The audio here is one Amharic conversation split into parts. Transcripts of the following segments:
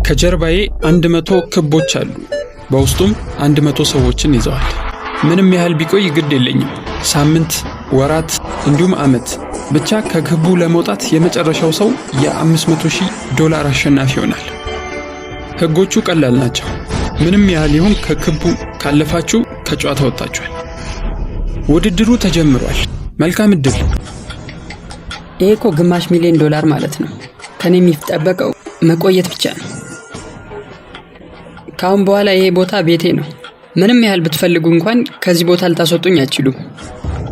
ከጀርባዬ 100 ክቦች አሉ። በውስጡም 100 ሰዎችን ይዘዋል። ምንም ያህል ቢቆይ ግድ የለኝም። ሳምንት፣ ወራት እንዲሁም ዓመት ብቻ ከክቡ ለመውጣት የመጨረሻው ሰው $500,000 አሸናፊ ይሆናል። ህጎቹ ቀላል ናቸው። ምንም ያህል ይሁን ከክቡ ካለፋችሁ ከጨዋታ ወጣችኋል። ውድድሩ ተጀምሯል። መልካም እድል። ይሄ እኮ $500,000 ማለት ነው። ከኔ የሚጠበቀው መቆየት ብቻ ነው። ካሁን በኋላ ይሄ ቦታ ቤቴ ነው። ምንም ያህል ብትፈልጉ እንኳን ከዚህ ቦታ ልታስወጡኝ አትችሉም።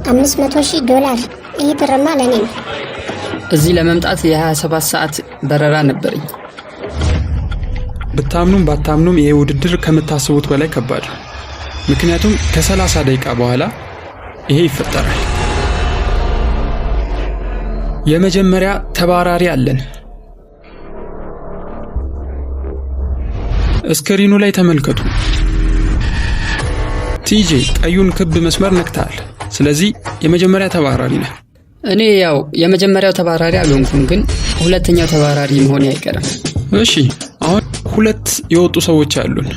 $500,000 ይሄ ብርማ ለኔ ነው። እዚህ ለመምጣት የ27 ሰዓት በረራ ነበረኝ። ብታምኑም ባታምኑም ይሄ ውድድር ከምታስቡት በላይ ከባድ ነው። ምክንያቱም ከ30 ደቂቃ በኋላ ይሄ ይፈጠራል። የመጀመሪያ ተባራሪ አለን። ስክሪኑ ላይ ተመልከቱ። ቲጄ ቀዩን ክብ መስመር ነክተሃል። ስለዚህ የመጀመሪያ ተባራሪ ነህ። እኔ ያው የመጀመሪያው ተባራሪ አልሆንኩም፣ ግን ሁለተኛው ተባራሪ መሆን አይቀርም። እሺ፣ አሁን 2 የወጡ ሰዎች አሉን።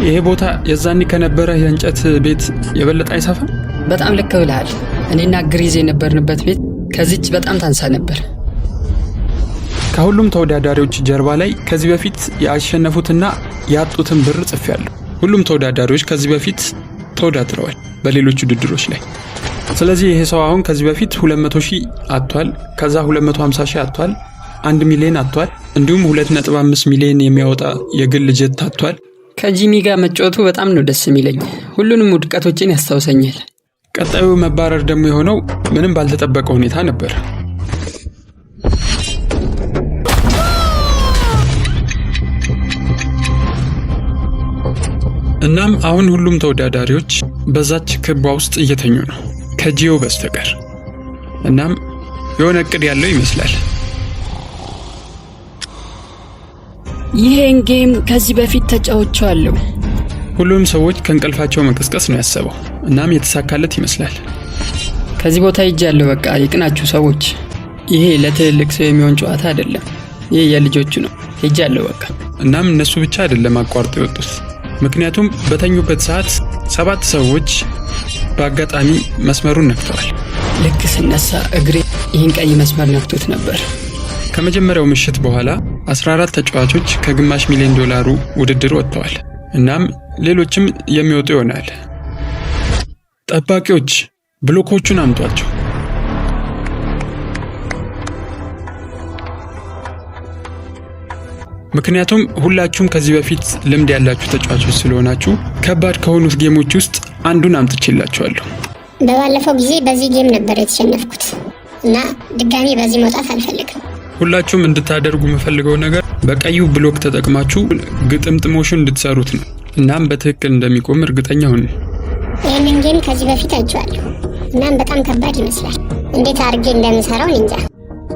ይሄ ቦታ የዛኔ ከነበረ የእንጨት ቤት የበለጠ አይሰፋም? በጣም ልክ ብለሃል። እኔና ግሪዝ የነበርንበት ቤት ከዚች በጣም ታንሳ ነበር። ከሁሉም ተወዳዳሪዎች ጀርባ ላይ ከዚህ በፊት ያሸነፉትና ያጡትን ብር ጽፌያለሁ። ሁሉም ተወዳዳሪዎች ከዚህ በፊት ተወዳድረዋል በሌሎች ውድድሮች ላይ። ስለዚህ ይሄ ሰው አሁን ከዚህ በፊት 200,000 አጥቷል፣ ከዛ 250,000 አጥቷል፣ 1 ሚሊዮን አጥቷል፣ እንዲሁም 2.5 ሚሊዮን የሚያወጣ የግል ጀት አጥቷል። ከጂሚ ጋር መጫወቱ በጣም ነው ደስ የሚለኝ። ሁሉንም ውድቀቶችን ያስታውሰኛል። ቀጣዩ መባረር ደግሞ የሆነው ምንም ባልተጠበቀ ሁኔታ ነበር። እናም አሁን ሁሉም ተወዳዳሪዎች በዛች ክባ ውስጥ እየተኙ ነው ከጂዮ በስተቀር። እናም የሆነ እቅድ ያለው ይመስላል። ይሄን ጌም ከዚህ በፊት ተጫውቻለሁ። ሁሉም ሰዎች ከእንቅልፋቸው መቀስቀስ ነው ያሰበው። እናም የተሳካለት ይመስላል። ከዚህ ቦታ ሄጃለሁ። በቃ ይቅናችሁ ሰዎች። ይሄ ለትልልቅ ሰው የሚሆን ጨዋታ አይደለም። ይሄ የልጆቹ ነው። ሄጃለሁ በቃ። እናም እነሱ ብቻ አይደለም አቋርጠው የወጡት። ምክንያቱም በተኙበት ሰዓት 7 ሰዎች በአጋጣሚ መስመሩን ነክተዋል። ልክ ስነሳ እግሬ ይህን ቀይ መስመር ነክቶት ነበር። ከመጀመሪያው ምሽት በኋላ 14 ተጫዋቾች ከ$500,000 ውድድር ወጥተዋል። እናም ሌሎችም የሚወጡ ይሆናል። ጠባቂዎች ብሎኮቹን አምጧቸው። ምክንያቱም ሁላችሁም ከዚህ በፊት ልምድ ያላችሁ ተጫዋቾች ስለሆናችሁ ከባድ ከሆኑት ጌሞች ውስጥ አንዱን አምጥቼላችኋለሁ። በባለፈው ጊዜ በዚህ ጌም ነበር የተሸነፍኩት እና ድጋሚ በዚህ መውጣት አልፈልግም። ሁላችሁም እንድታደርጉ የምፈልገው ነገር በቀዩ ብሎክ ተጠቅማችሁ ግጥምጥሞሽን እንድትሰሩት ነው። እናም በትክክል እንደሚቆም እርግጠኛ ሁኑ። ይህንን ጌም ከዚህ በፊት አይቼዋለሁ። እናም በጣም ከባድ ይመስላል። እንዴት አድርጌ እንደምሰራው እንጃ።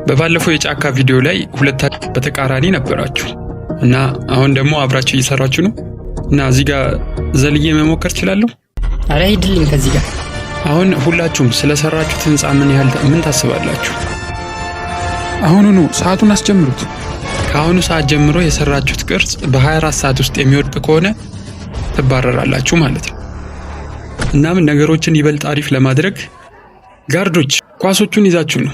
በባለፈው የጫካ ቪዲዮ ላይ ሁለታችሁ በተቃራኒ ነበራችሁ እና አሁን ደግሞ አብራችሁ እየሰራችሁ ነው። እና እዚህ ጋር ዘልዬ መሞከር እችላለሁ? አረ ሂድልኝ ከዚህ ጋር። አሁን ሁላችሁም ስለሰራችሁት ህንጻ ምን ታስባላችሁ? አሁኑኑ ሰዓቱን አስጀምሩት። ከአሁኑ ሰዓት ጀምሮ የሰራችሁት ቅርጽ በ24 ሰዓት ውስጥ የሚወድቅ ከሆነ ትባረራላችሁ ማለት ነው። እናም ነገሮችን ይበልጥ አሪፍ ለማድረግ ጋርዶች ኳሶቹን ይዛችሁ ነው።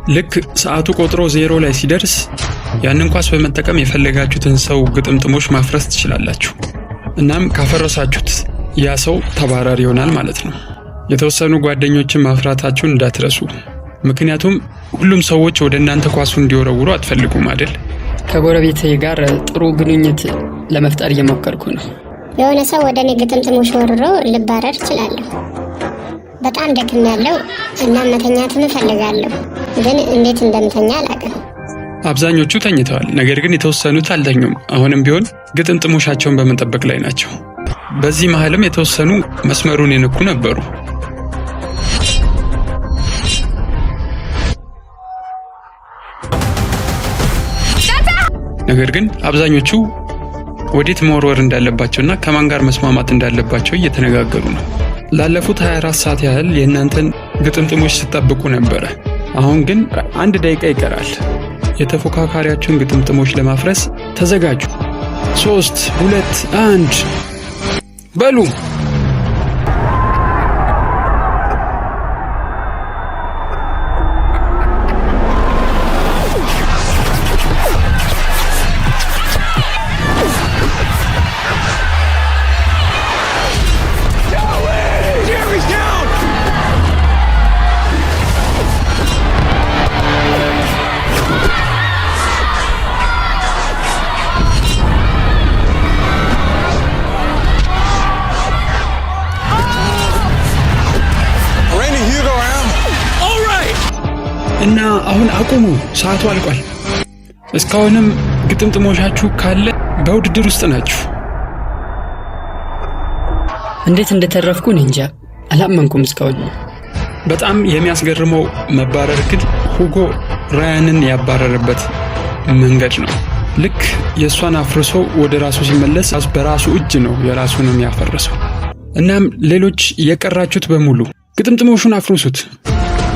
ልክ ሰዓቱ ቆጥሮ 0 ላይ ሲደርስ ያንን ኳስ በመጠቀም የፈለጋችሁትን ሰው ግጥምጥሞሽ ማፍረስ ትችላላችሁ። እናም ካፈረሳችሁት ያ ሰው ተባራሪ ይሆናል ማለት ነው። የተወሰኑ ጓደኞችን ማፍራታችሁን እንዳትረሱ። ምክንያቱም ሁሉም ሰዎች ወደ እናንተ ኳሱን እንዲወረውሩ አትፈልጉም አይደል? ከጎረቤቴ ጋር ጥሩ ግንኙነት ለመፍጠር እየሞከርኩ ነው። የሆነ ሰው ወደ እኔ ግጥምጥሞሽ ወርሮ ልባረር እችላለሁ። በጣም ደክሜያለሁ እና መተኛትም እፈልጋለሁ፣ ግን እንዴት እንደምተኛ አላውቅም። አብዛኞቹ ተኝተዋል፣ ነገር ግን የተወሰኑት አልተኙም። አሁንም ቢሆን ግጥምጥሞሻቸውን በመጠበቅ ላይ ናቸው። በዚህ መሃልም የተወሰኑ መስመሩን የነኩ ነበሩ። ነገር ግን አብዛኞቹ ወዴት መወርወር እንዳለባቸውና ከማን ጋር መስማማት እንዳለባቸው እየተነጋገሩ ነው። ላለፉት 24 ሰዓት ያህል የእናንተን ግጥምጥሞች ሲጠብቁ ነበረ። አሁን ግን 1 ደቂቃ ይቀራል። የተፎካካሪያችሁን ግጥምጥሞች ለማፍረስ ተዘጋጁ። 3 2 1 በሉ። እና አሁን አቁሙ፣ ሰዓቱ አልቋል። እስካሁንም ግጥምጥሞቻችሁ ካለ በውድድር ውስጥ ናችሁ። እንዴት እንደተረፍኩ እንጃ፣ አላመንኩም እስካሁን። በጣም የሚያስገርመው መባረር ግን ሁጎ ራያንን ያባረረበት መንገድ ነው። ልክ የእሷን አፍርሶ ወደ ራሱ ሲመለስ በራሱ እጅ ነው የራሱንም ያፈረሰው። እናም ሌሎች የቀራችሁት በሙሉ ግጥምጥሞሹን አፍርሱት።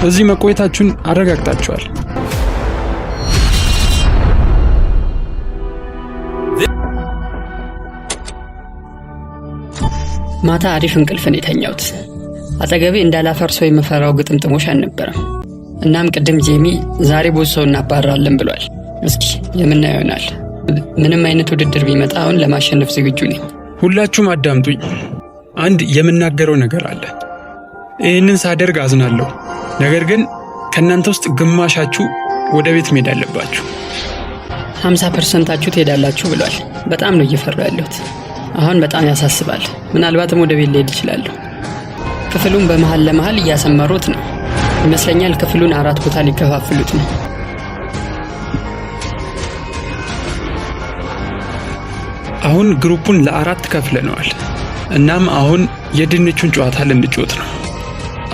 እዚህ መቆየታችሁን አረጋግጣችኋል። ማታ አሪፍ እንቅልፍን የተኛሁት። አጠገቤ እንዳላፈርሰው የምፈራው ግጥምጥሞሽ አልነበረም። እናም ቅድም ጄሚ ዛሬ ብዙ ሰው እናባራለን ብሏል። እስኪ የምናየው ይሆናል። ምንም አይነት ውድድር ቢመጣ አሁን ለማሸነፍ ዝግጁ ነኝ። ሁላችሁም አዳምጡኝ። አንድ የምናገረው ነገር አለ። ይህንን ሳደርግ አዝናለሁ። ነገር ግን ከእናንተ ውስጥ ግማሻችሁ ወደ ቤት መሄድ አለባችሁ። 50%ታችሁ ትሄዳላችሁ ብሏል። በጣም ነው እየፈራሁ ያለሁት። አሁን በጣም ያሳስባል። ምናልባትም ወደ ቤት ልሄድ እችላለሁ። ክፍሉን በመሃል ለመሃል እያሰመሩት ነው ይመስለኛል። ክፍሉን 4 ቦታ ሊከፋፍሉት ነው። አሁን ግሩፑን ለ4 ከፍለነዋል። እናም አሁን የድንቹን ጨዋታ ልንጫወት ነው።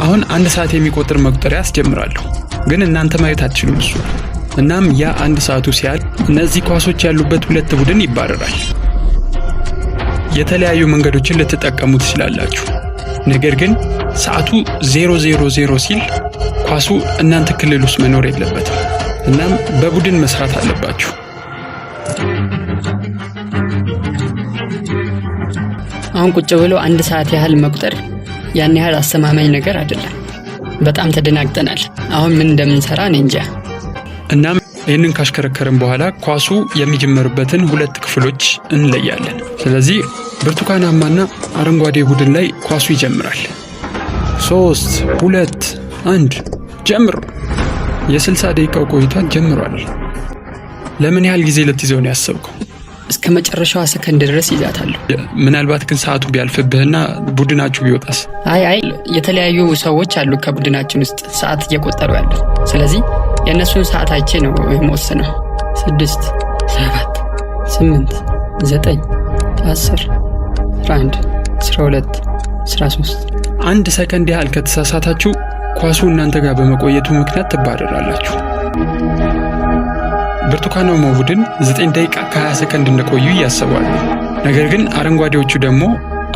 አሁን 1 ሰዓት የሚቆጥር መቁጠሪያ አስጀምራለሁ፣ ግን እናንተ ማየት አትችሉም እሱ። እናም ያ 1 ሰዓቱ ሲያል እነዚህ ኳሶች ያሉበት 2 ቡድን ይባረራል። የተለያዩ መንገዶችን ልትጠቀሙ ትችላላችሁ። ነገር ግን ሰዓቱ 0:00 ሲል ኳሱ እናንተ ክልል ውስጥ መኖር የለበትም። እናም በቡድን መስራት አለባችሁ። አሁን ቁጭ ብሎ 1 ሰዓት ያህል መቁጠር ያን ያህል አስተማማኝ ነገር አይደለም። በጣም ተደናግጠናል። አሁን ምን እንደምንሰራ እኔ እንጃ። እናም ይህንን ካሽከረከርን በኋላ ኳሱ የሚጀምርበትን 2 ክፍሎች እንለያለን። ስለዚህ ብርቱካናማና አረንጓዴ ቡድን ላይ ኳሱ ይጀምራል። 3 2 1 ጀምሩ። የ60 ደቂቃው ቆይታ ጀምሯል። ለምን ያህል ጊዜ ልትይዘው ነው ያሰብከው? እስከ መጨረሻዋ ሰከንድ ድረስ ይዛታለሁ። ምናልባት ግን ሰዓቱ ቢያልፍብህና ቡድናችሁ ቢወጣስ? አይ የተለያዩ ሰዎች አሉ ከቡድናችን ውስጥ ሰዓት እየቆጠሩ ያሉ። ስለዚህ የእነሱን ሰዓት አይቼ ነው የምወስነው። 6 7 8 9 10 11 12 13 1 ሰከንድ ያህል ከተሳሳታችሁ ኳሱ እናንተ ጋር በመቆየቱ ምክንያት ትባረራላችሁ። ብርቱካናማው ቡድን 9 ደቂቃ ከ20 ሰከንድ እንደቆዩ እያሰባሉ። ነገር ግን አረንጓዴዎቹ ደግሞ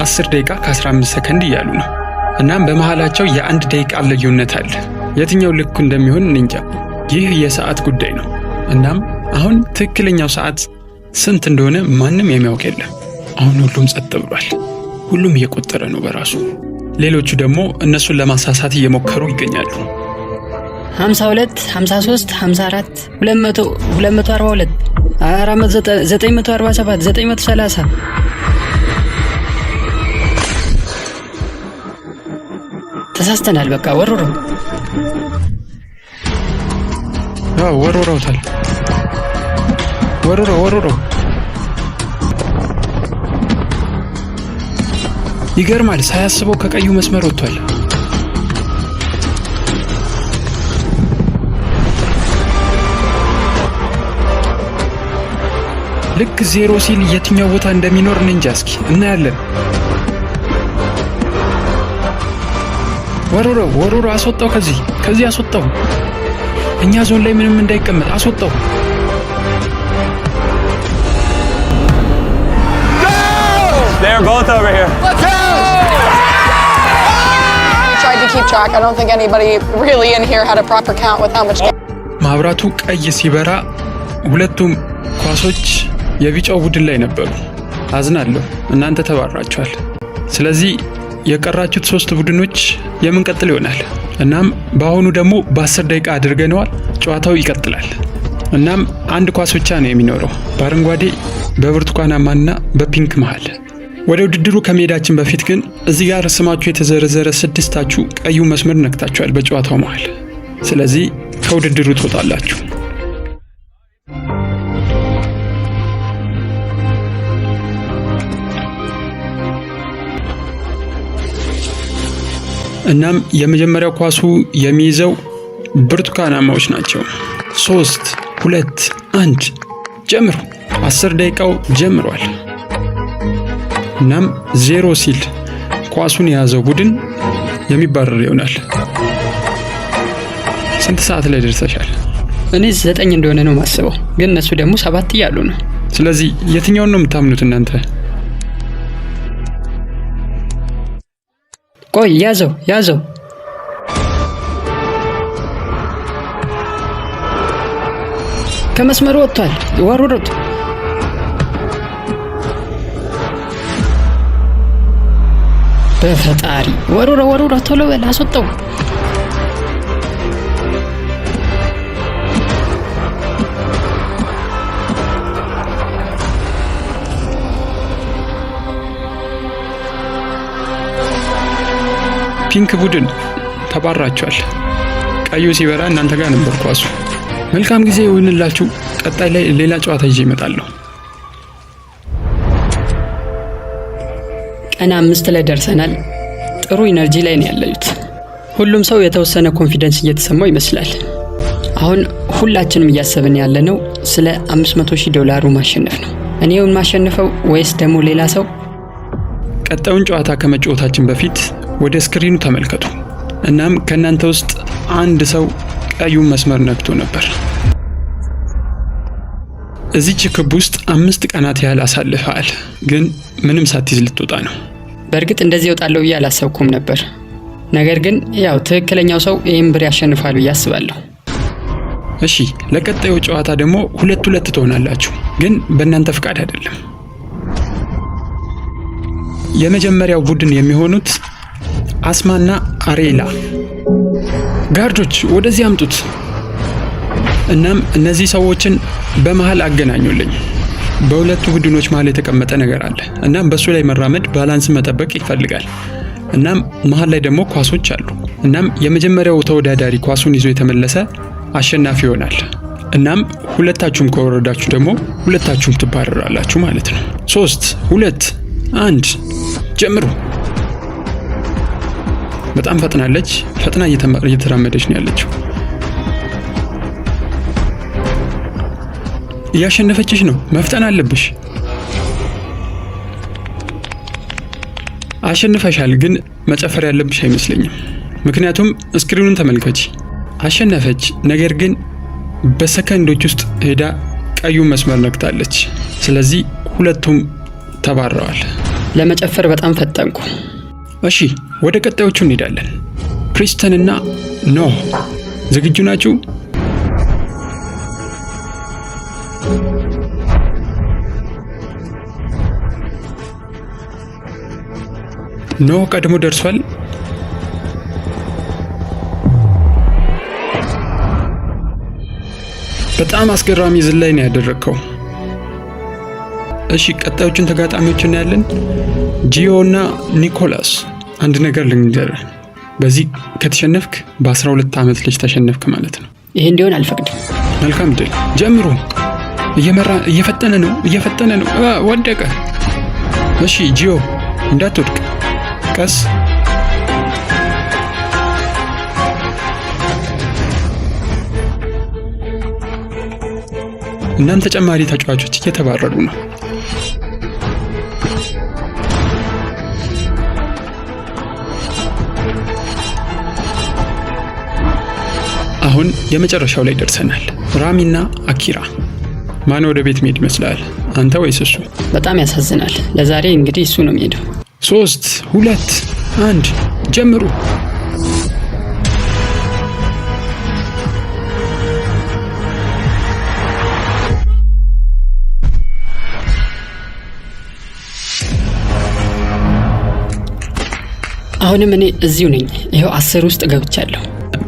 10 ደቂቃ ከ15 ሰከንድ እያሉ ነው። እናም በመሃላቸው የ1 ደቂቃ ልዩነት አለ። የትኛው ልክ እንደሚሆን እንጃ። ይህ የሰዓት ጉዳይ ነው። እናም አሁን ትክክለኛው ሰዓት ስንት እንደሆነ ማንም የሚያውቅ የለም። አሁን ሁሉም ጸጥ ብሏል። ሁሉም እየቆጠረ ነው በራሱ። ሌሎቹ ደግሞ እነሱን ለማሳሳት እየሞከሩ ይገኛሉ። 52 53 54 200 242 947 930 ተሳስተናል። በቃ ወሮረው ወሮረውታል። ወሮረው ይገርማል። ሳያስበው ከቀዩ መስመር ወጥቷል። ልክ 0 ሲል የትኛው ቦታ እንደሚኖር እንጃ። እስኪ እናያለን። ወሮሮ አስወጣው። ከዚህ አስወጣው። እኛ ዞን ላይ ምንም እንዳይቀመጥ አስወጣው። They're both over here. Let's go! tried to keep track. I don't think anybody really in here had a proper count with how much. ማብራቱ ቀይ ሲበራ ሁለቱም ኳሶች የቢጫው ቡድን ላይ ነበሩ። አዝናለሁ፣ እናንተ ተባራችኋል። ስለዚህ የቀራችሁት 3 ቡድኖች የምንቀጥል ይሆናል። እናም በአሁኑ ደግሞ በ10 ደቂቃ አድርገነዋል። ጨዋታው ይቀጥላል። እናም አንድ ኳስ ብቻ ነው የሚኖረው በአረንጓዴ በብርቱካናማና በፒንክ መሃል። ወደ ውድድሩ ከመሄዳችን በፊት ግን እዚህ ጋር ስማችሁ የተዘረዘረ 6ታችሁ ቀዩ መስመር ነክታችኋል በጨዋታው መሃል። ስለዚህ ከውድድሩ ትወጣላችሁ። እናም የመጀመሪያው ኳሱ የሚይዘው ብርቱካናማዎች ናቸው። 3 2 1 ጀምሩ። 10 ደቂቃው ጀምሯል። እናም 0 ሲል ኳሱን የያዘው ቡድን የሚባረር ይሆናል። ስንት ሰዓት ላይ ደርሰሻል? እኔ 9 እንደሆነ ነው ማስበው፣ ግን እነሱ ደግሞ 7 እያሉ ነው። ስለዚህ የትኛውን ነው የምታምኑት እናንተ? ቆይ ያዘው ከመስመሩ ወጥቷል። ወሩሩት። በፈጣሪ ወሩራ ቶሎ በል አስወጣው። ፒንክ ቡድን ተባራችኋል። ቀዩ ሲበራ እናንተ ጋር ነበር ኳሱ። መልካም ጊዜ ይሁንላችሁ። ቀጣይ ላይ ሌላ ጨዋታ ይዤ እመጣለሁ። ቀን 5 ላይ ደርሰናል። ጥሩ ኢነርጂ ላይ ነው ያለሁት። ሁሉም ሰው የተወሰነ ኮንፊደንስ እየተሰማው ይመስላል። አሁን ሁላችንም እያሰብን ያለነው ስለ $500,000 ማሸነፍ ነው። እኔውን ማሸነፈው ወይስ ደግሞ ሌላ ሰው? ቀጣዩን ጨዋታ ከመጫወታችን በፊት ወደ ስክሪኑ ተመልከቱ። እናም ከናንተ ውስጥ አንድ ሰው ቀዩን መስመር ነክቶ ነበር። እዚች ክብ ውስጥ 5 ቀናት ያህል አሳልፈሃል፣ ግን ምንም ሳትይዝ ልትወጣ ነው። በእርግጥ እንደዚህ ይወጣለው ብዬ አላሰብኩም ነበር። ነገር ግን ያው ትክክለኛው ሰው ይሄን ብር ያሸንፋል ብዬ አስባለሁ። እሺ፣ ለቀጣዩ ጨዋታ ደግሞ 2-2 ትሆናላችሁ፣ ግን በእናንተ ፍቃድ አይደለም። የመጀመሪያው ቡድን የሚሆኑት አስማና አሬላ። ጋርዶች ወደዚህ አምጡት። እናም እነዚህ ሰዎችን በመሃል አገናኙልኝ። በሁለቱ ቡድኖች መሃል የተቀመጠ ነገር አለ። እናም በሱ ላይ መራመድ፣ ባላንስ መጠበቅ ይፈልጋል። እናም መሃል ላይ ደግሞ ኳሶች አሉ። እናም የመጀመሪያው ተወዳዳሪ ኳሱን ይዞ የተመለሰ አሸናፊ ይሆናል። እናም ሁለታችሁም ከወረዳችሁ ደግሞ ሁለታችሁም ትባረራላችሁ ማለት ነው። 3 2 1 ጀምሩ። በጣም ፈጥናለች። ፈጥና እየተራመደች ነው ያለችው። እያሸነፈችሽ ነው። መፍጠን አለብሽ። አሸንፈሻል፣ ግን መጨፈር ያለብሽ አይመስለኝም። ምክንያቱም ስክሪኑን ተመልከቺ። አሸነፈች፣ ነገር ግን በሰከንዶች ውስጥ ሄዳ ቀዩን መስመር ነክታለች። ስለዚህ ሁለቱም ተባረዋል። ለመጨፈር በጣም ፈጠንኩ። እሺ፣ ወደ ቀጣዮቹ እንሄዳለን። ፕሪስተን እና ኖህ ዝግጁ ናችሁ? ኖህ ቀድሞ ደርሷል። በጣም አስገራሚ ዝላይ ነው ያደረከው። እሺ፣ ቀጣዮቹን ተጋጣሚዎች እናያለን። ጂዮ እና ኒኮላስ። አንድ ነገር ልንገርህ፣ በዚህ ከተሸነፍክ በ12 ዓመት ልጅ ተሸነፍክ ማለት ነው። ይሄ እንዲሆን አልፈቅድም። መልካም ድል። ጀምሩ። እየፈጠነ ነው። ወደቀ። እሺ ጂዮ እንዳትወድቅ፣ ቀስ። እናም ተጨማሪ ተጫዋቾች እየተባረሩ ነው። አሁን የመጨረሻው ላይ ደርሰናል። ራሚና አኪራ። ማን ወደ ቤት መሄድ ይመስላል? አንተ ወይስ እሱ? በጣም ያሳዝናል። ለዛሬ እንግዲህ እሱ ነው የሚሄደው። 3 2 1 ጀምሩ። አሁንም እኔ እዚሁ ነኝ። ይሄው 10 ውስጥ ገብቻለሁ።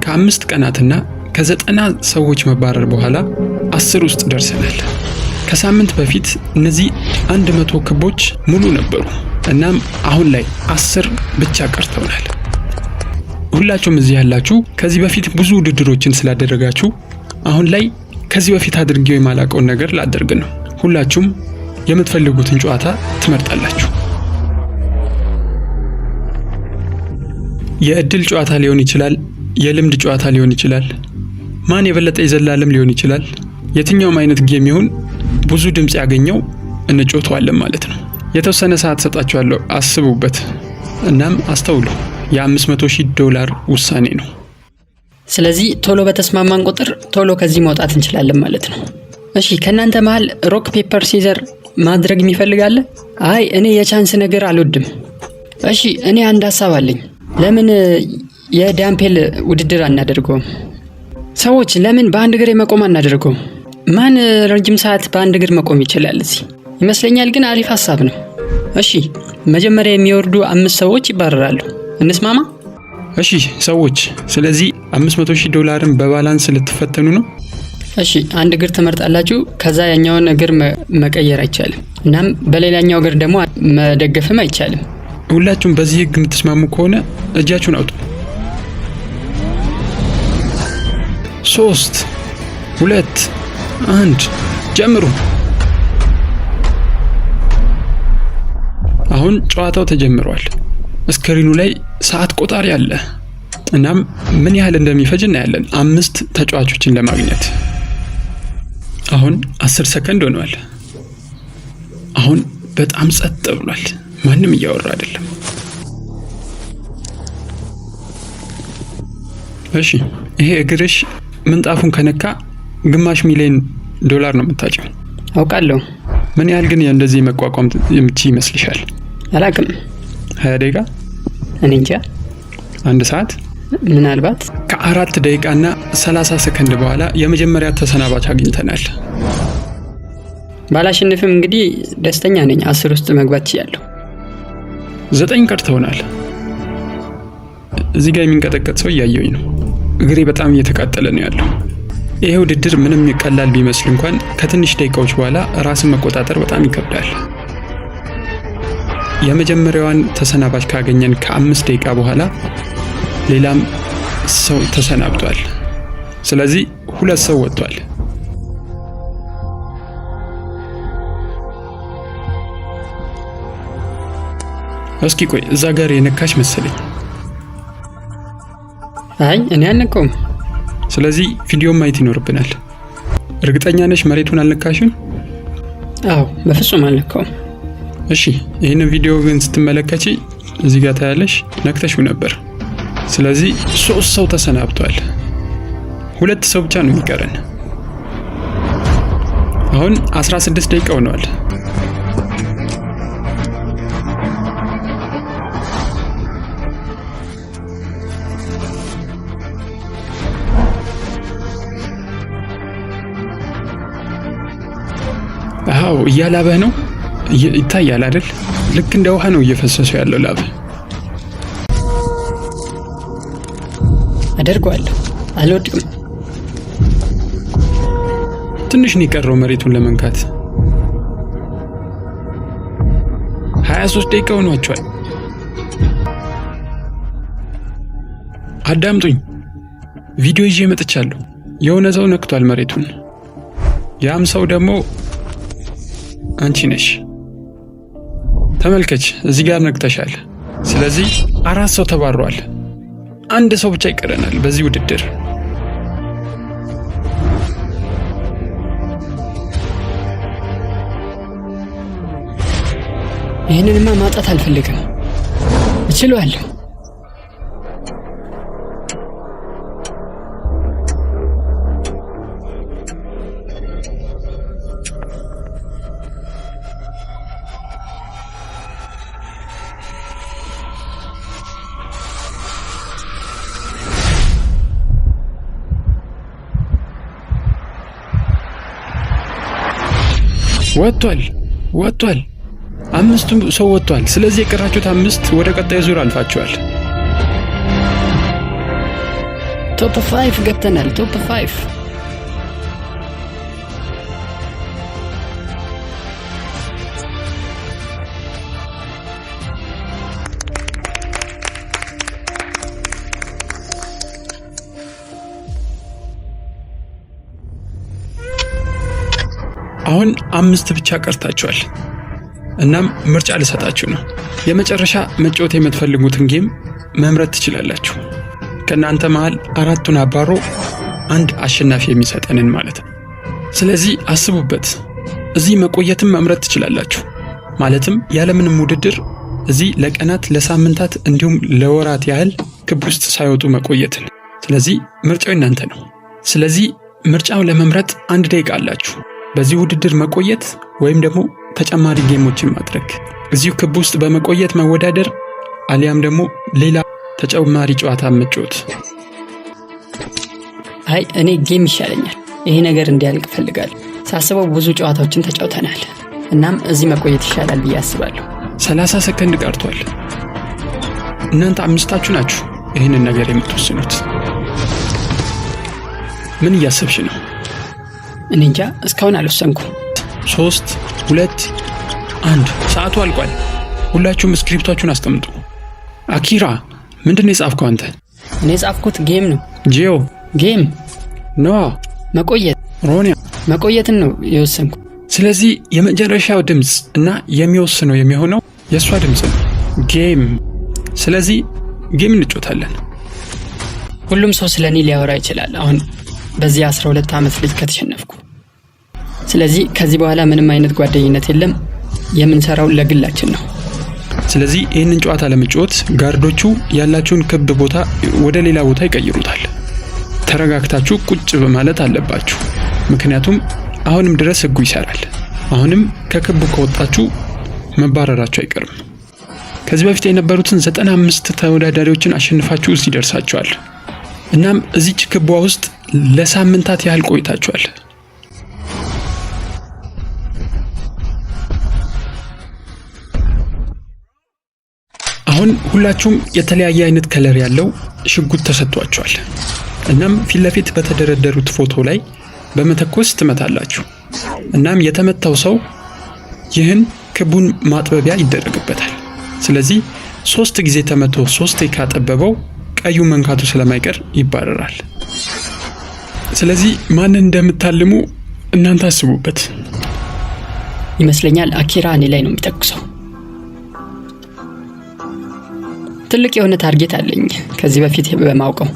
ከ5 ቀናትና ከ90 ሰዎች መባረር በኋላ 10 ውስጥ ደርሰናል። ከሳምንት በፊት እነዚህ 100 ክቦች ሙሉ ነበሩ። እናም አሁን ላይ 10 ብቻ ቀርተውናል። ሁላችሁም እዚህ ያላችሁ ከዚህ በፊት ብዙ ውድድሮችን ስላደረጋችሁ አሁን ላይ ከዚህ በፊት አድርጌው የማላቀውን ነገር ላደርግ ነው። ሁላችሁም የምትፈልጉትን ጨዋታ ትመርጣላችሁ። የእድል ጨዋታ ሊሆን ይችላል፣ የልምድ ጨዋታ ሊሆን ይችላል፣ ማን የበለጠ ይዘላልም ሊሆን ይችላል። የትኛውም አይነት ጌም ይሁን ብዙ ድምጽ ያገኘው እንጮተዋለን ማለት ነው። የተወሰነ ሰዓት ሰጣችኋለሁ፣ አስቡበት። እናም አስተውሉ፣ $500,000 ውሳኔ ነው። ስለዚህ ቶሎ በተስማማን ቁጥር ቶሎ ከዚህ መውጣት እንችላለን ማለት ነው። እሺ፣ ከናንተ መሃል ሮክ ፔፐር ሲዘር ማድረግ የሚፈልጋለ? አይ እኔ የቻንስ ነገር አልወድም። እሺ፣ እኔ አንድ ሐሳብ አለኝ። ለምን የዳምፔል ውድድር አናደርገውም? ሰዎች ለምን በአንድ እግር መቆም አናደርገውም? ማን ረጅም ሰዓት በአንድ እግር መቆም ይችላል? እዚህ ይመስለኛል። ግን አሪፍ ሐሳብ ነው። እሺ፣ መጀመሪያ የሚወርዱ 5 ሰዎች ይባረራሉ። እንስማማ? እሺ ሰዎች፣ ስለዚህ $500,000 በባላንስ ልትፈተኑ ነው። እሺ፣ አንድ እግር ትመርጣላችሁ። ከዛ ያኛውን እግር መቀየር አይቻልም። እናም በሌላኛው እግር ደግሞ መደገፍም አይቻልም። ሁላችሁም በዚህ ህግ የምትስማሙ ከሆነ እጃችሁን አውጡ። 3 2 1 ጀምሩ። አሁን ጨዋታው ተጀምሯል። ስክሪኑ ላይ ሰዓት ቆጣሪ አለ። እናም ምን ያህል እንደሚፈጅ እናያለን። 5 ተጫዋቾችን ለማግኘት አሁን 10 ሰከንድ ሆኗል። አሁን በጣም ጸጥ ብሏል። ማንም እያወራ አይደለም። እሺ፣ ይሄ እግርሽ ምንጣፉን ከነካ $500,000 ነው የምታጭው። አውቃለሁ። ምን ያህል ግን እንደዚህ መቋቋም የምትችይ ይመስልሻል? አላቅም። 20 ደቂቃ? እኔ እንጃ። 1 ሰዓት ምናልባት። ከ4 ደቂቃና 30 ሰከንድ በኋላ የመጀመሪያ ተሰናባች አግኝተናል። ባላሸንፍም እንግዲህ ደስተኛ ነኝ። 10 ውስጥ መግባት ይችላል። 9 ቀርተውናል። እዚህ ጋር የሚንቀጠቀጥ ሰው እያየሁኝ ነው። እግሬ በጣም እየተቃጠለ ነው ያለው። ይሄ ውድድር ምንም ቀላል ቢመስል እንኳን ከትንሽ ደቂቃዎች በኋላ ራስን መቆጣጠር በጣም ይከብዳል። የመጀመሪያዋን ተሰናባች ካገኘን ከ5 ደቂቃ በኋላ ሌላም ሰው ተሰናብቷል። ስለዚህ 2 ሰው ወጥቷል። እስኪ ቆይ፣ እዛ ጋር የነካች መሰለኝ። አይ እኔ አልነካውም። ስለዚህ ቪዲዮ ማየት ይኖርብናል። እርግጠኛ ነሽ መሬቱን አልነካሽም? አዎ፣ በፍጹም አልነካውም። እሺ፣ ይህንን ቪዲዮ ግን ስትመለከቺ እዚህ ጋር ታያለሽ፣ ነክተሽው ነበር። ስለዚህ 3 ሰው ተሰናብቷል። 2 ሰው ብቻ ነው የሚቀረን። አሁን 16 ደቂቃ ሆኗል። አዎ፣ እያላበህ ነው። ይታያል አይደል? ልክ እንደ ውሃ ነው እየፈሰሰው ያለው ላብ። አደርገዋለሁ፣ አልወድቅም። ትንሽ ነው የቀረው መሬቱን ለመንካት። 23 ደቂቃ ሆኗቸዋል። አዳምጡኝ፣ ቪዲዮ ይዤ መጥቻለሁ። የሆነ ሰው ነክቷል መሬቱን። ያም ሰው ደግሞ አንቺ ነሽ። ተመልከች፣ እዚህ ጋር ነክተሻል። ስለዚህ 4 ሰው ተባሯል። 1 ሰው ብቻ ይቀረናል በዚህ ውድድር። ይህንንማ ማጣት አልፈልግም። እችላለሁ። ወጥቷል። 5 ሰው ወጥቷል። ስለዚህ የቀራችሁት 5 ወደ ቀጣይ ዙር አልፋችኋል። ቶፕ 5 ገብተናል። ቶፕ 5 አሁን 5 ብቻ ቀርታችኋል። እናም ምርጫ ልሰጣችሁ ነው። የመጨረሻ መጫወት የምትፈልጉትን ጌም መምረጥ ትችላላችሁ። ከእናንተ መሃል 4ቱን አባሮ አንድ አሸናፊ የሚሰጠንን ማለት ነው። ስለዚህ አስቡበት። እዚህ መቆየትም መምረጥ ትችላላችሁ። ማለትም ያለምንም ውድድር እዚህ ለቀናት፣ ለሳምንታት እንዲሁም ለወራት ያህል ክብ ውስጥ ሳይወጡ መቆየትን። ስለዚህ ምርጫው እናንተ ነው። ስለዚህ ምርጫውን ለመምረጥ 1 ደቂቃ አላችሁ። በዚህ ውድድር መቆየት ወይም ደግሞ ተጨማሪ ጌሞችን ማድረግ፣ እዚሁ ክብ ውስጥ በመቆየት መወዳደር፣ አሊያም ደግሞ ሌላ ተጨማሪ ጨዋታ መጫወት። አይ እኔ ጌም ይሻለኛል። ይሄ ነገር እንዲያልቅ ፈልጋለሁ። ሳስበው ብዙ ጨዋታዎችን ተጫውተናል። እናም እዚህ መቆየት ይሻላል ብዬ አስባለሁ። 30 ሰከንድ ቀርቷል። እናንተ 5ታችሁ ናችሁ ይህንን ነገር የምትወስኑት። ምን እያሰብሽ ነው? እኔ እንጃ እስካሁን አልወሰንኩም። 3 2 1 ሰዓቱ አልቋል። ሁላችሁም ስክሪፕታችሁን አስቀምጡ። አኪራ ምንድነው የጻፍከው አንተ? እኔ የጻፍኩት ጌም ነው። ጂዮ ጌም ኖ መቆየት። ሮኒያ መቆየትን ነው የወሰንኩት። ስለዚህ የመጨረሻው ድምጽ እና የሚወስነው የሚሆነው የሷ ድምጽ ነው። ጌም። ስለዚህ ጌም እንጫወታለን። ሁሉም ሰው ስለኔ ሊያወራ ይችላል አሁን በዚህ 12 ዓመት ልጅ ከተሸነፍኩ። ስለዚህ ከዚህ በኋላ ምንም አይነት ጓደኝነት የለም። የምንሰራው ለግላችን ነው። ስለዚህ ይህንን ጨዋታ ለመጫወት ጋርዶቹ ያላችሁን ክብ ቦታ ወደ ሌላ ቦታ ይቀይሩታል። ተረጋግታችሁ ቁጭ በማለት አለባችሁ። ምክንያቱም አሁንም ድረስ ህጉ ይሰራል። አሁንም ከክቡ ከወጣችሁ መባረራችሁ አይቀርም። ከዚህ በፊት የነበሩትን 95 ተወዳዳሪዎችን አሸንፋችሁ እዚህ ደርሳችኋል። እናም እዚች ክቧ ውስጥ ለሳምንታት ያህል ቆይታችኋል። አሁን ሁላችሁም የተለያየ አይነት ከለር ያለው ሽጉጥ ተሰጥቷችኋል። እናም ፊት ለፊት በተደረደሩት ፎቶ ላይ በመተኮስ ትመታላችሁ። እናም የተመታው ሰው ይህን ክቡን ማጥበቢያ ይደረግበታል። ስለዚህ 3 ጊዜ ተመቶ 3 ካጠበበው ቀዩ መንካቱ ስለማይቀር ይባረራል። ስለዚህ ማንን እንደምታልሙ እናንተ አስቡበት። ይመስለኛል አኪራ እኔ ላይ ነው የሚተኩሰው። ትልቅ የሆነ ታርጌት አለኝ ከዚህ በፊት በማውቀው።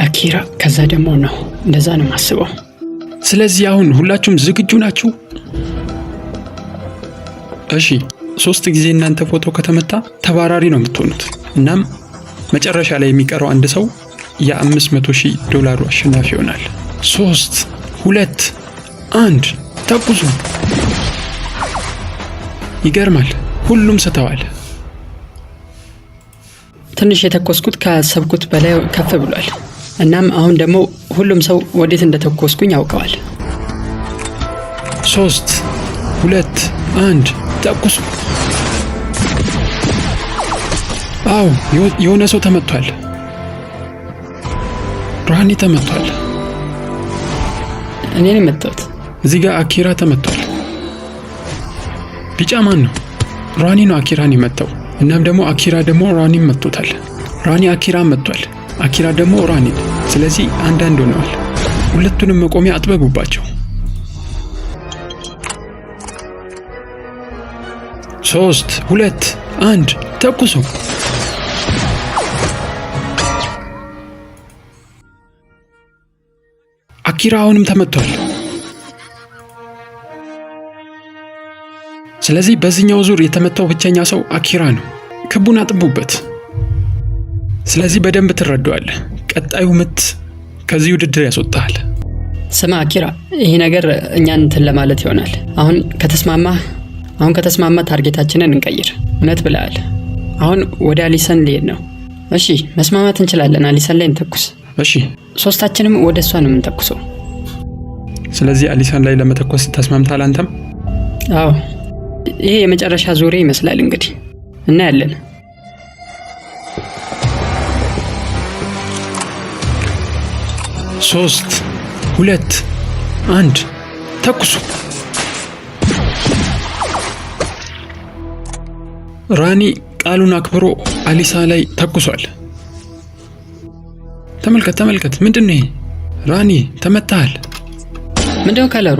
አኪራ ከዛ ደግሞ ነው እንደዛ ነው ማስበው። ስለዚህ አሁን ሁላችሁም ዝግጁ ናችሁ? እሺ 3 ጊዜ እናንተ ፎቶ ከተመታ ተባራሪ ነው የምትሆኑት። እናም መጨረሻ ላይ የሚቀረው አንድ ሰው $500,000 አሸናፊ ይሆናል። 3 2 1 ተኩሱ። ይገርማል፣ ሁሉም ስተዋል። ትንሽ የተኮስኩት ካሰብኩት በላይ ከፍ ብሏል። እናም አሁን ደግሞ ሁሉም ሰው ወዴት እንደተኮስኩኝ ያውቀዋል። 3 2 1 ተኩሱ። አው የሆነ ሰው ተመቷል። ራኒ ተመቷል። እኔ ነኝ መጣሁት። እዚህ ጋር አኪራ ተመቷል። ቢጫ ማን ነው? ራኒ ነው አኪራን የመታው። እናም ደግሞ አኪራ ደግሞ ራኒን መጥቶታል። ራኒ አኪራ መጥቷል። አኪራ ደግሞ ራኒ። ስለዚህ አንዳንድ ሆነዋል። ሁለቱንም መቆሚያ አጥበቡባቸው። 3 2 1 ተኩሱ። አኪራ አሁንም ተመቷል። ስለዚህ በዚህኛው ዙር የተመታው ብቸኛ ሰው አኪራ ነው። ክቡን አጥቡበት። ስለዚህ በደንብ ትረዳዋለህ። ቀጣዩ ምት ከዚህ ውድድር ያስወጣል። ስማ አኪራ፣ ይሄ ነገር እኛን እንትን ለማለት ይሆናል። አሁን ከተስማማ ታርጌታችንን እንቀይር። እውነት ብለሃል። አሁን ወደ አሊሰን ልሄድ ነው። እሺ መስማማት እንችላለን። አሊሰን ላይ እንተኩስ። እሺ 3ታችንም ወደ እሷ ነው የምንተኩሰው። ስለዚህ አሊሰን ላይ ለመተኮስ ተስማምታል አንተም? አዎ ይሄ የመጨረሻ ዙሬ ይመስላል። እንግዲህ እናያለን። 3 2 1 ተኩሱ። ራኒ ቃሉን አክብሮ አሊሳ ላይ ተኩሷል። ተመልከት፣ ምንድነው? ራኒ ተመታሃል። ምንድነው ከለሩ?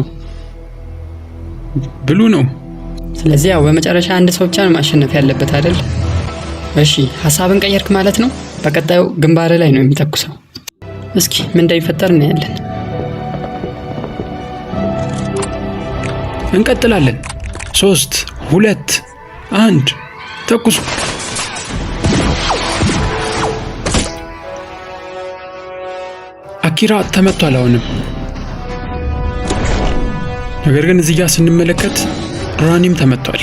ብሉ ነው። ስለዚህ ያው በመጨረሻ አንድ ሰው ብቻ ነው ማሸነፍ ያለበት አይደል? እሺ ሐሳብን ቀየርክ ማለት ነው። በቀጣዩ ግንባር ላይ ነው የሚተኩሰው። እስኪ ምን እንደሚፈጠር እናያለን። እንቀጥላለን። 3 2 1 ተኩሱ። አኪራ ተመቷል አሁንም። ነገር ግን እዚህ ጋር ስንመለከት ራኒም ተመቷል።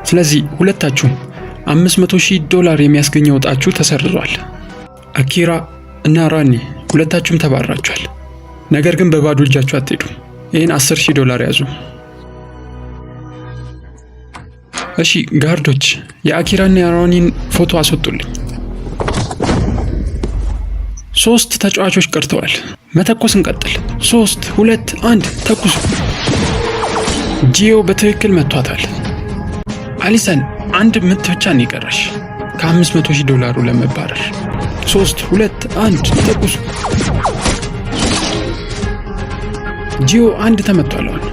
ስለዚህ ሁለታችሁም $500,000 የሚያስገኘው ወጣችሁ ተሰርዟል። አኪራ እና ራኒ ሁለታችሁም ተባራችኋል። ነገር ግን በባዶ እጃችሁ አትሄዱም። ይህን $10,000 ያዙ። እሺ ጋርዶች የአኪራና የራኒን ፎቶ አስወጡልኝ። 3 ተጫዋቾች ቀርተዋል። መተኮስ እንቀጥል። 3 2 1 ተኩሱ። ጂዮ በትክክል መቷታል። አሊሰን አንድ ምት ብቻ ነው የቀረሽ ከ$500,000 ለመባረር። 3 2 1 ተኩሱ። ጂዮ አንድ ተመቷል። አሁን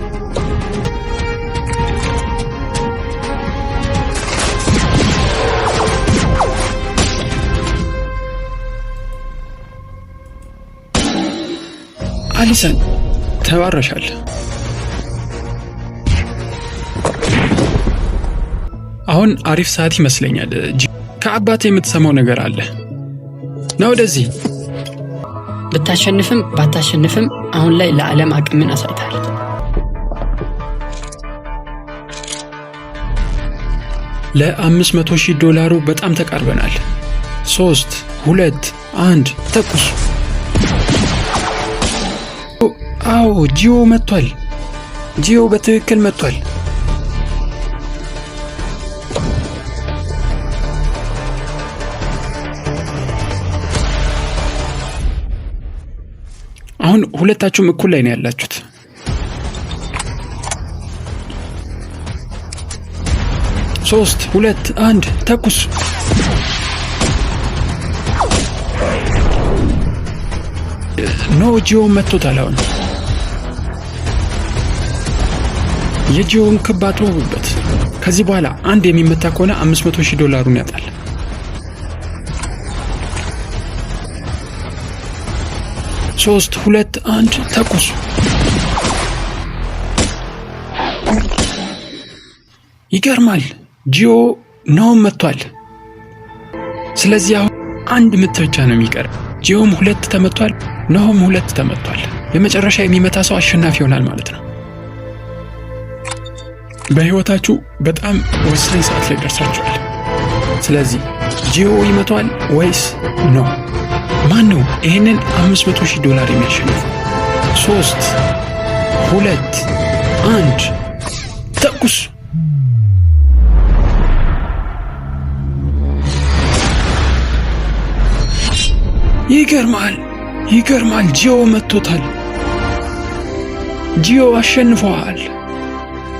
አሊሰን ተባረሻል። አሁን አሪፍ ሰዓት ይመስለኛል። ከአባቴ የምትሰማው ነገር አለ ነው። ወደዚህ ብታሸንፍም ባታሸንፍም አሁን ላይ ለዓለም አቅምን አሳይታል። $500,000 በጣም ተቃርበናል። 3 2 1 ተኩሱ። አዎ ጂዮ መጥቷል። ጂዮ በትክክል መጥቷል። አሁን ሁለታችሁም እኩል ላይ ነው ያላችሁት። ሶስት ሁለት አንድ ተኩስ። ኖ ጂዮ መጥቶታል። አሁን የጂዮን ክብ አጥሩበት። ከዚህ በኋላ አንድ የሚመታ ከሆነ $500,000 ያጣል። ሶስት ሁለት አንድ ተኩስ። ይገርማል። ጂዮ ነው መጥቷል። ስለዚህ አሁን አንድ ምት ብቻ ነው የሚቀር። ጂዮም 2 ተመቷል፣ ነውም 2 ተመቷል። የመጨረሻ የሚመታ ሰው አሸናፊ ይሆናል ማለት ነው። በህይወታችሁ በጣም ወሳኝ ሰዓት ላይ ደርሳችኋል። ስለዚህ ጂዮ ይመቷል ወይስ ኖ? ማን ነው ይሄንን $500,000 የሚያሸንፈው? 3 2 1 ተኩስ። ይገርማል። ጂዮ መጥቶታል። ጂዮ አሸንፏል።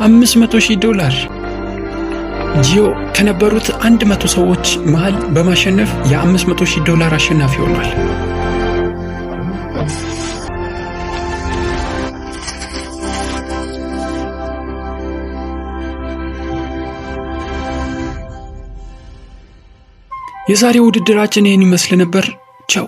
$500,000 ጂዮ ከነበሩት 100 ሰዎች መሃል በማሸነፍ $500,000 አሸናፊ ሆኗል። የዛሬው ውድድራችን ይህን ይመስል ነበር። ቻው።